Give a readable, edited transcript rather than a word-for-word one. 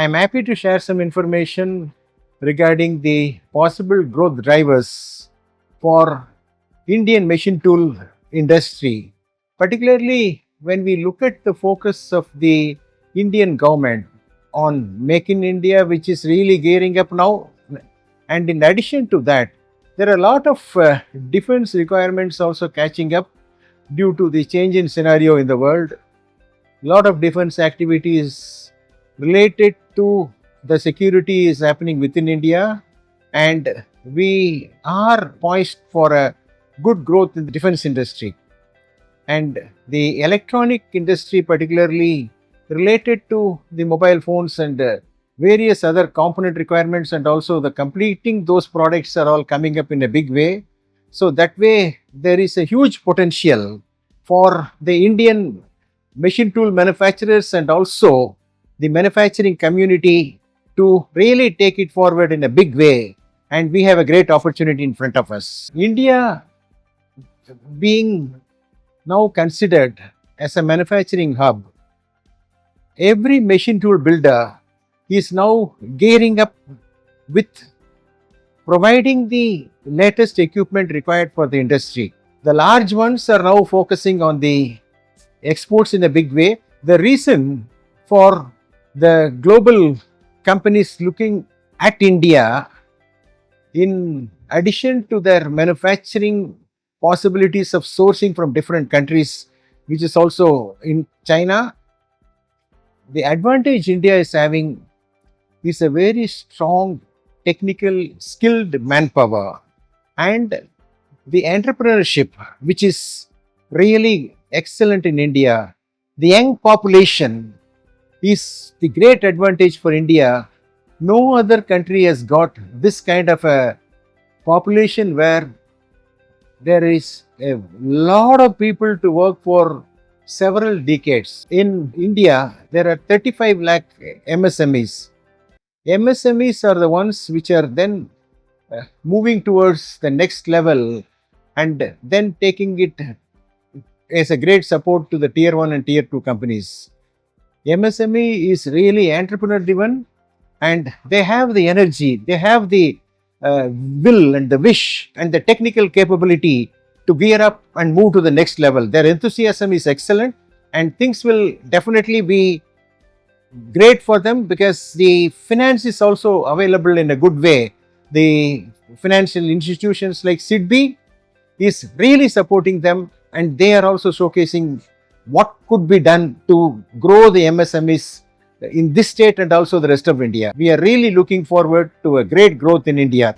am happy to share some information regarding the possible growth drivers for Indian machine tool industry, particularly when we look at the focus of the Indian government on Make in India, which is really gearing up now. And in addition to that, there are a lot of defense requirements also catching up due to the change in scenario in the world. A lot of defense activities related to the security is happening within India, and we are poised for a good growth in the defense industry. And the electronic industry, particularly related to the mobile phones and various other component requirements, and also the completing those products are all coming up in a big way. So that way there is a huge potential for the Indian machine tool manufacturers and also the manufacturing community to really take it forward in a big way, and we have a great opportunity in front of us. India being now considered as a manufacturing hub, every machine tool builder is now gearing up with providing the latest equipment required for the industry. The large ones are now focusing on the exports in a big way. The reason for the global companies looking at India, in addition to their manufacturing possibilities of sourcing from different countries, which is also in China, the advantage India is having is a very strong technical skilled manpower and the entrepreneurship, which is really excellent in India. The young population is the great advantage for India. No other country has got this kind of a population where there is a lot of people to work for several decades. In India, there are 35 lakh MSMEs. MSMEs are the ones which are then moving towards the next level and then taking it as a great support to the tier 1 and tier 2 companies. MSME is really entrepreneur driven, and they have the energy, they have the will and the wish and the technical capability to gear up and move to the next level. Their enthusiasm is excellent, and things will definitely be great for them because the finance is also available in a good way. The financial institutions like SIDBI is really supporting them, and they are also showcasing what could be done to grow the MSMEs in this state and also the rest of India. We are really looking forward to a great growth in India.